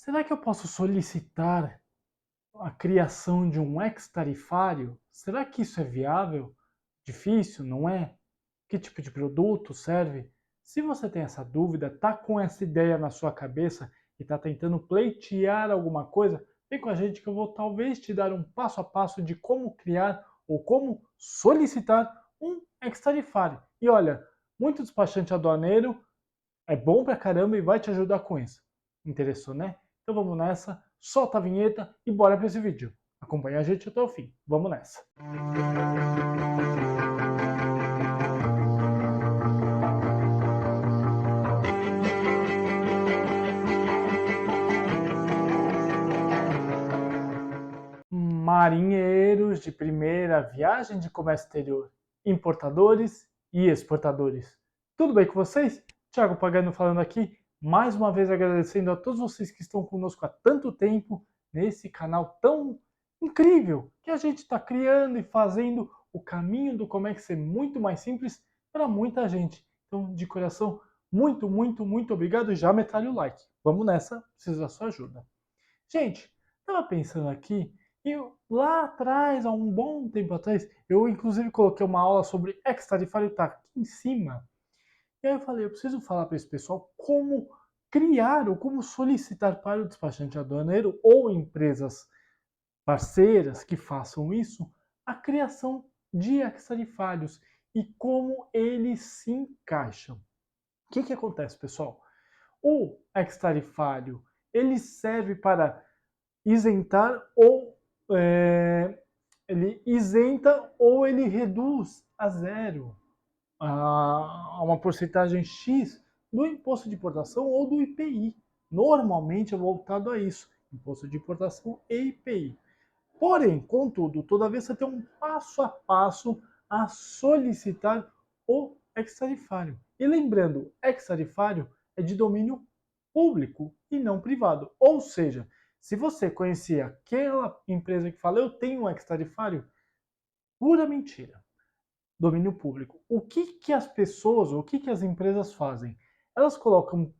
Será que eu posso solicitar a criação de um ex-tarifário? Será que isso é viável? Difícil, não é? Que tipo de produto serve? Se você tem essa dúvida, tá com essa ideia na sua cabeça e está tentando pleitear alguma coisa, vem com a gente que eu vou talvez te dar um passo a passo de como criar ou como solicitar um ex-tarifário. E olha, muito despachante aduaneiro é bom pra caramba e vai te ajudar com isso. Interessou, né? Então vamos nessa, solta a vinheta e bora para esse vídeo. Acompanha a gente até o fim. Vamos nessa. Marinheiros de primeira viagem de comércio exterior, importadores e exportadores. Tudo bem com vocês? Thiago Pagano falando aqui, mais uma vez agradecendo a todos vocês que estão conosco há tanto tempo nesse canal tão incrível que a gente está criando e fazendo o caminho do comércio ser muito mais simples para muita gente. Então, de coração, muito obrigado. Já metralha o like. Vamos nessa, preciso da sua ajuda. Gente, estava pensando aqui, e lá atrás, há um bom tempo atrás, eu inclusive coloquei uma aula sobre ex-tarifário, está aqui em cima. E aí eu falei, eu preciso falar para esse pessoal como criar ou como solicitar para o despachante aduaneiro ou empresas parceiras que façam isso, a criação de ex-tarifários e como eles se encaixam. O que acontece, pessoal? O ex-tarifário, ele serve para isentar ou ele isenta ou ele reduz a zero a uma porcentagem X do imposto de importação ou do IPI. Normalmente é voltado a isso, imposto de importação e IPI. Porém, contudo, todavia você tem um passo a passo a solicitar o ex-tarifário. E lembrando, ex-tarifário é de domínio público e não privado. Ou seja, se você conhecia aquela empresa que fala, eu tenho um ex-tarifário, pura mentira. Domínio público. O que as pessoas, o que as empresas fazem? Elas colocam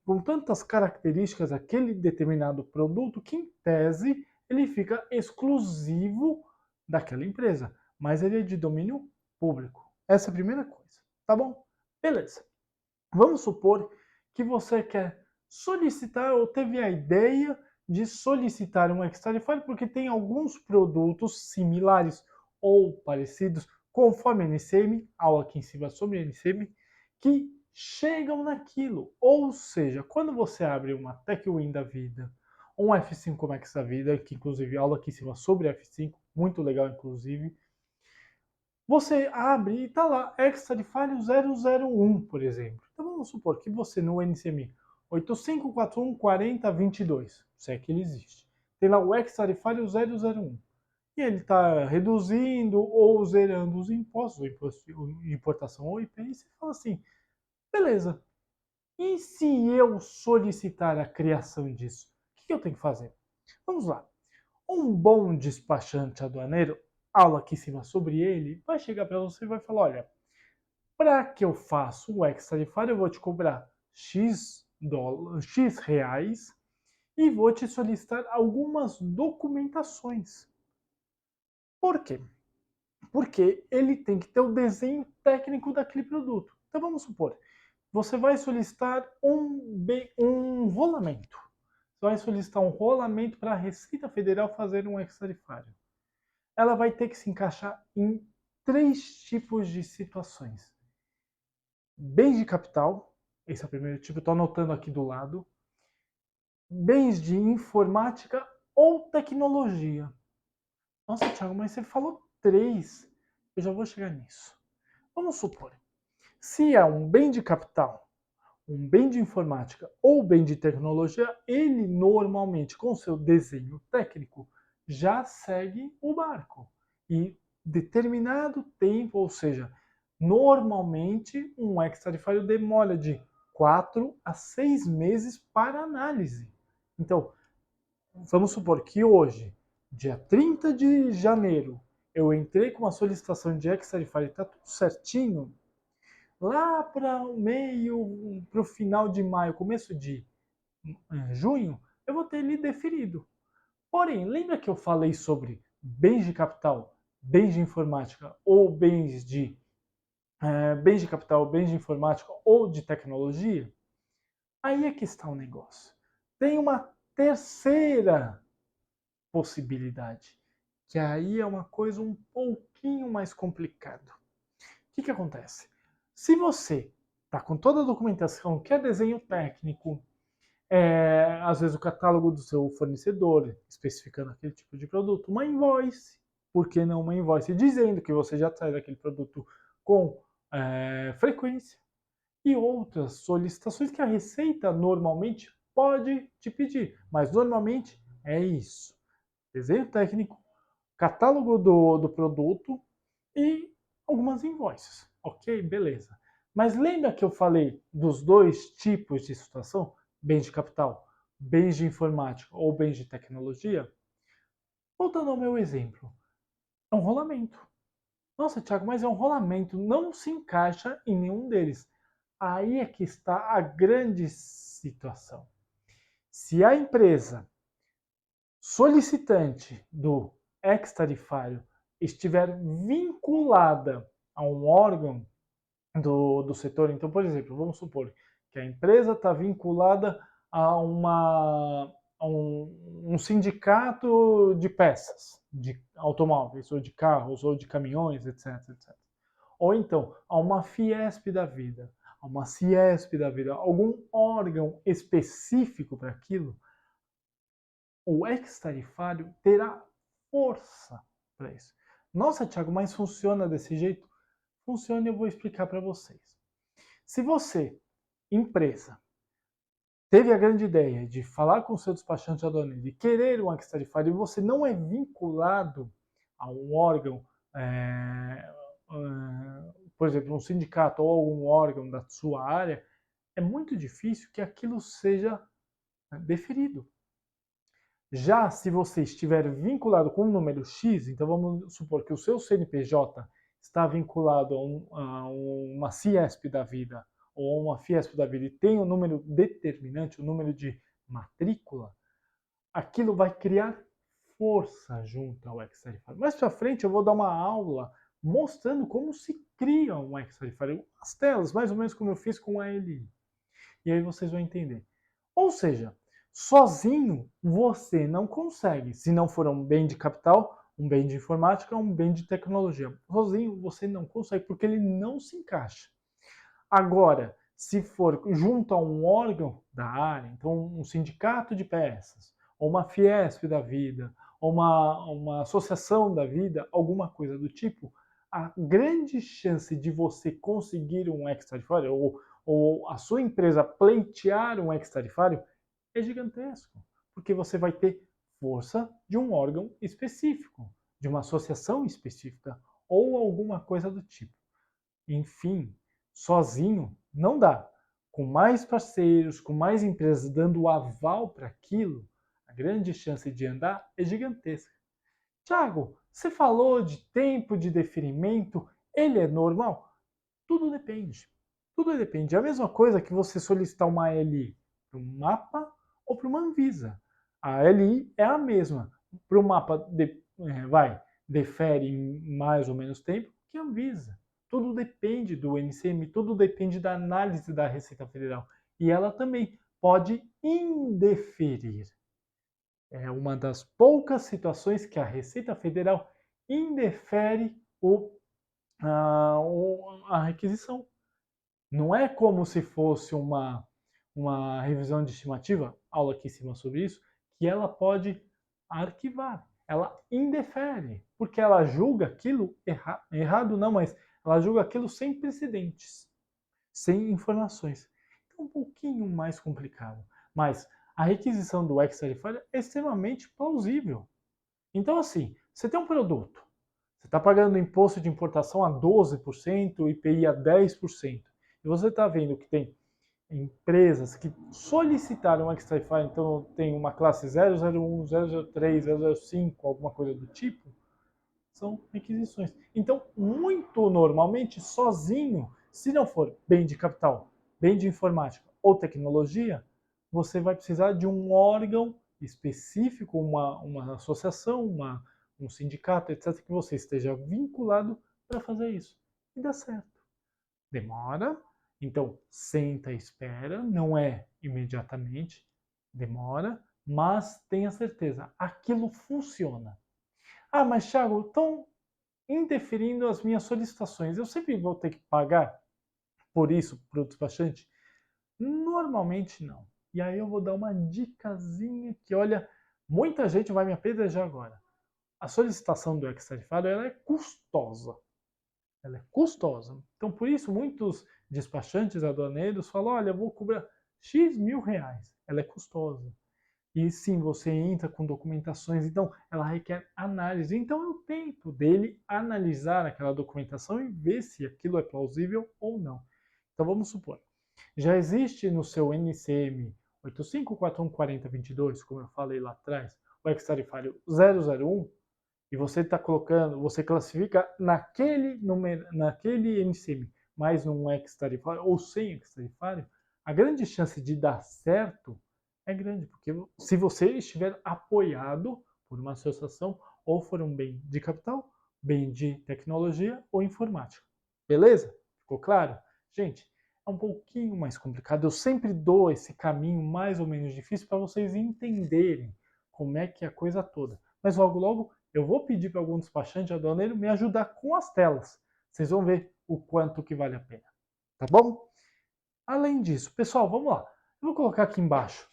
com tantas características aquele determinado produto que, em tese, ele fica exclusivo daquela empresa, mas ele é de domínio público. Essa é a primeira coisa, tá bom? Beleza. Vamos supor que você quer solicitar ou teve a ideia de solicitar um ex-tarifário porque tem alguns produtos similares ou parecidos, conforme a NCM, aula aqui em cima sobre a NCM, que chegam naquilo. Ou seja, quando você abre uma TechWin da vida, ou um F5 Max da vida, que inclusive aula aqui em cima sobre F5, muito legal inclusive, você abre e está lá, ex-tarifário 001, por exemplo. Então vamos supor que você no NCMI 85414022, se é que ele existe, tem lá o ex-tarifário 001. E ele está reduzindo ou zerando os impostos, o imposto de importação ou IPI, e você fala assim, beleza, e se eu solicitar a criação disso? O que eu tenho que fazer? Vamos lá. Um bom despachante aduaneiro, aula aqui em cima sobre ele, vai chegar para você e vai falar, olha, para que eu faça o ex-tarifário, eu vou te cobrar X reais e vou te solicitar algumas documentações. Por quê? Porque ele tem que ter o desenho técnico daquele produto. Então vamos supor, você vai solicitar um rolamento. Você vai solicitar um rolamento para a Receita Federal fazer um ex-tarifário. Ela vai ter que se encaixar em 3 tipos de situações. Bens de capital, esse é o primeiro tipo, estou anotando aqui do lado. Bens de informática ou tecnologia. Nossa, Thiago, mas você falou 3. Eu já vou chegar nisso. Vamos supor, se é um bem de capital, um bem de informática ou bem de tecnologia, ele normalmente, com seu desenho técnico, já segue o barco. E determinado tempo, ou seja, normalmente um ex-tarifário demora de 4 a 6 meses para análise. Então, vamos supor que hoje, dia 30 de janeiro, eu entrei com uma solicitação de ex-tarifário e está tudo certinho, lá para o meio, para o final de maio, começo de junho, eu vou ter ele deferido. Porém, lembra que eu falei sobre bens de capital, bens de informática ou bens de capital, bens de informática ou de tecnologia? Aí é que está o negócio. Tem uma terceira possibilidade, que aí é uma coisa um pouquinho mais complicada. O que acontece? Se você está com toda a documentação, quer desenho técnico, às vezes o catálogo do seu fornecedor, especificando aquele tipo de produto, uma invoice, por que não uma invoice dizendo que você já traz aquele produto com frequência, e outras solicitações que a Receita normalmente pode te pedir, mas normalmente é isso: desenho técnico, catálogo do produto e algumas invoices. Ok, beleza. Mas lembra que eu falei dos dois tipos de situação? Bens de capital, bens de informática ou bens de tecnologia? Voltando ao meu exemplo, é um rolamento. Nossa, Thiago, mas é um rolamento, não se encaixa em nenhum deles. Aí é que está a grande situação. Se a empresa solicitante do ex-tarifário estiver vinculada a um órgão do setor, então, por exemplo, vamos supor que a empresa está vinculada a, um sindicato de peças, de automóveis, ou de carros, ou de caminhões, etc, etc. Ou então, a uma Fiesp da vida, a uma Ciesp da vida, algum órgão específico para aquilo, o ex-tarifário terá força para isso. Nossa, Thiago, mas funciona desse jeito? Funciona e eu vou explicar para vocês. Se você, empresa, teve a grande ideia de falar com o seu despachante aduaneiro, de querer um ex-tarifário e você não é vinculado a um órgão, por exemplo, um sindicato ou algum órgão da sua área, é muito difícil que aquilo seja deferido. Já se você estiver vinculado com um número X, então vamos supor que o seu CNPJ está vinculado a uma Ciesp da vida ou a uma Fiesp da vida e tem um número determinante, um número de matrícula, aquilo vai criar força junto ao ex-tarifário. Mais para frente eu vou dar uma aula mostrando como se cria um ex-tarifário, as telas, mais ou menos como eu fiz com a ALI. E aí vocês vão entender. Ou seja, sozinho você não consegue, se não for um bem de capital, um bem de informática, um bem de tecnologia. Sozinho você não consegue, porque ele não se encaixa. Agora, se for junto a um órgão da área, então um sindicato de peças, ou uma Fiesp da vida, ou uma associação da vida, alguma coisa do tipo, a grande chance de você conseguir um ex-tarifário, ou a sua empresa pleitear um ex-tarifário, é gigantesco, porque você vai ter força de um órgão específico, de uma associação específica, ou alguma coisa do tipo. Enfim, sozinho não dá. Com mais parceiros, com mais empresas dando o aval para aquilo, a grande chance de andar é gigantesca. Tiago, você falou de tempo de deferimento, ele é normal? Tudo depende. Tudo depende. É a mesma coisa que você solicitar uma ALI para um mapa ou para uma Anvisa. A ALI é a mesma. Para o mapa, defere em mais ou menos tempo que a Anvisa. Tudo depende do NCM, tudo depende da análise da Receita Federal. E ela também pode indeferir. É uma das poucas situações que a Receita Federal indefere a requisição. Não é como se fosse uma revisão de estimativa, aula aqui em cima sobre isso, que ela pode arquivar. Ela indefere, porque ela julga aquilo errado não, mas ela julga aquilo sem precedentes, sem informações. Então, um pouquinho mais complicado. Mas a requisição do ex-tarifário é extremamente plausível. Então, assim, você tem um produto, você está pagando imposto de importação a 12%, IPI a 10%, e você está vendo que tem empresas que solicitaram um Extrify, então tem uma classe 001, 003, 005, alguma coisa do tipo, são requisições. Então, muito normalmente, sozinho, se não for bem de capital, bem de informática ou tecnologia, você vai precisar de um órgão específico, uma associação, um sindicato, etc., que você esteja vinculado para fazer isso. E dá certo. Demora, então senta e espera, não é imediatamente, demora, mas tenha certeza, aquilo funciona. Ah, mas Thiago, estão indeferindo as minhas solicitações, eu sempre vou ter que pagar por isso para o despachante? Normalmente não. E aí eu vou dar uma dicasinha que, olha, muita gente vai me apedrejar agora. A solicitação do ex-tarifário ela é custosa. Ela é custosa. Então, por isso, muitos despachantes aduaneiros falam, olha, eu vou cobrar X mil reais. Ela é custosa. E sim, você entra com documentações, então ela requer análise. Então é o tempo dele analisar aquela documentação e ver se aquilo é plausível ou não. Então vamos supor, já existe no seu NCM 85414022, como eu falei lá atrás, o ex-tarifário 001, e você está colocando, você classifica naquele número, naquele NCM, mais um ex-tarifário ou sem ex-tarifário, a grande chance de dar certo é grande, porque se você estiver apoiado por uma associação ou for um bem de capital, bem de tecnologia ou informática. Beleza? Ficou claro? Gente, é um pouquinho mais complicado. Eu sempre dou esse caminho mais ou menos difícil para vocês entenderem como é que é a coisa toda. Mas logo, logo, eu vou pedir para algum despachante aduaneiro me ajudar com as telas. Vocês vão ver o quanto que vale a pena. Tá bom? Além disso, pessoal, vamos lá. Eu vou colocar aqui embaixo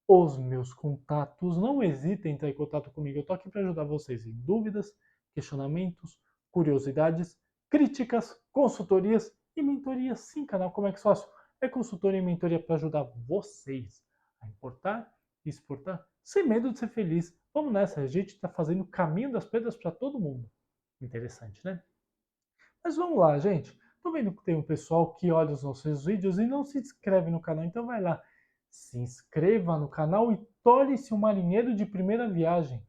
os meus contatos. Não hesitem em entrar em contato comigo. Eu estou aqui para ajudar vocês em dúvidas, questionamentos, curiosidades, críticas, consultorias e mentorias. Sim, canal Como é que faço? É consultoria e mentoria para ajudar vocês a importar e exportar sem medo de ser feliz. Vamos nessa, a gente está fazendo o caminho das pedras para todo mundo. Interessante, né? Mas vamos lá, gente. Tô vendo que tem um pessoal que olha os nossos vídeos e não se inscreve no canal, então vai lá. Se inscreva no canal e torne-se um marinheiro de primeira viagem.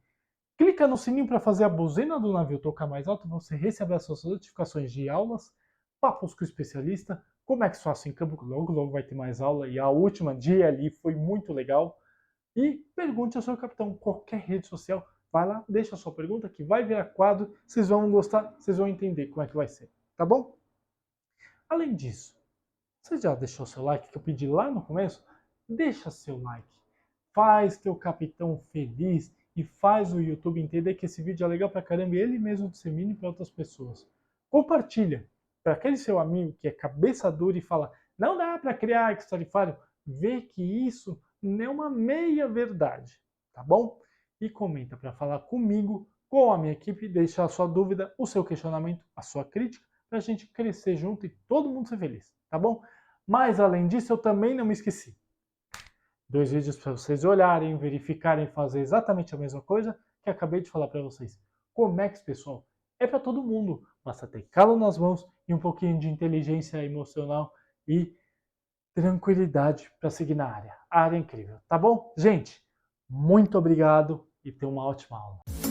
Clica no sininho para fazer a buzina do navio tocar mais alto, você recebe as suas notificações de aulas, papos com o especialista, como é que faço em campo, logo logo vai ter mais aula, e a última dia ali foi muito legal. E pergunte ao seu capitão, qualquer rede social, vai lá, deixa a sua pergunta que vai virar quadro, vocês vão gostar, vocês vão entender como é que vai ser, tá bom? Além disso, você já deixou seu like que eu pedi lá no começo? Deixa seu like. Faz teu capitão feliz e faz o YouTube entender que esse vídeo é legal pra caramba e ele mesmo dissemine para outras pessoas. Compartilha para aquele seu amigo que é cabeça dura e fala: não dá para criar ex-tarifário. Vê que isso não é uma meia verdade, tá bom? E comenta para falar comigo, com a minha equipe, deixar a sua dúvida, o seu questionamento, a sua crítica, para a gente crescer junto e todo mundo ser feliz, tá bom? Mas além disso, eu também não me esqueci. 2 vídeos para vocês olharem, verificarem, fazer exatamente a mesma coisa que acabei de falar para vocês. Comex, pessoal, é para todo mundo. Basta ter calo nas mãos e um pouquinho de inteligência emocional e tranquilidade para seguir na área. A área é incrível, tá bom? Gente, muito obrigado e tenha uma ótima aula.